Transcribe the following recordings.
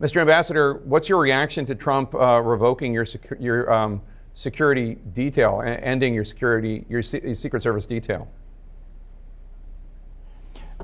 Mr. Ambassador, what's your reaction to Trump revoking your security detail, ending your Secret Service detail?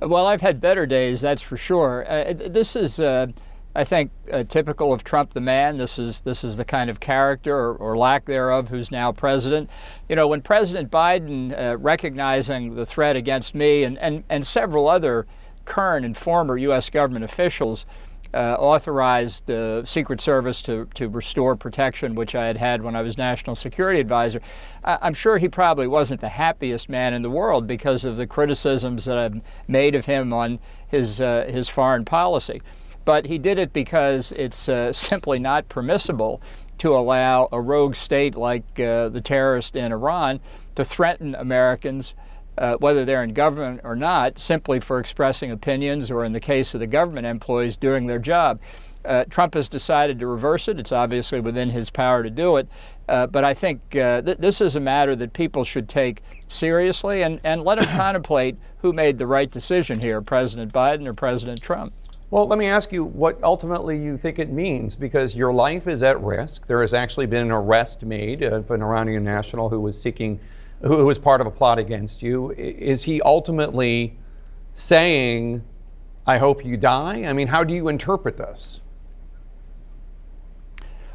Well, I've had better days, that's for sure. This is, I think, typical of Trump the man. This is the kind of character or lack thereof who's now president. You know, when President Biden, recognizing the threat against me and several other current and former U.S. government officials, authorized the Secret Service to restore protection, which I had when I was National Security Advisor, I'm sure he probably wasn't the happiest man in the world because of the criticisms that I've made of him on his foreign policy. But he did it because it's simply not permissible to allow a rogue state like the terrorists in Iran to threaten Americans, whether they're in government or not, simply for expressing opinions or, in the case of the government employees, doing their job. Trump has decided to reverse it. It's obviously within his power to do it. But I think this is a matter that people should take seriously and let them contemplate who made the right decision here, President Biden or President Trump. Well, let me ask you what ultimately you think it means, because your life is at risk. There has actually been an arrest made of an Iranian national who was part of a plot against you. Is he ultimately saying, I hope you die? I mean, how do you interpret this?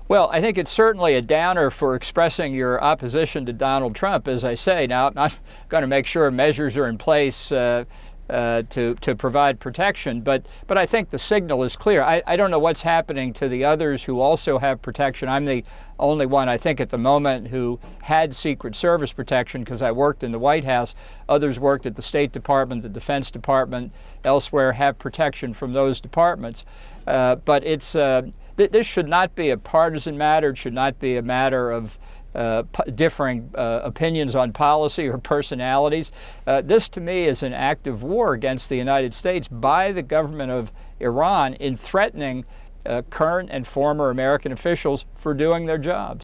Well, I think it's certainly a downer for expressing your opposition to Donald Trump, as I say. Now, I'm not going to make sure measures are in place to provide protection, but I think the signal is clear. I don't know what's happening to the others who also have protection. I'm the only one, I think, at the moment who had Secret Service protection because I worked in the White House. Others worked at the State Department, the Defense Department, elsewhere, have protection from those departments. But it's this should not be a partisan matter. It should not be a matter of differing opinions on policy or personalities. This, to me, is an act of war against the United States by the government of Iran in threatening current and former American officials for doing their jobs.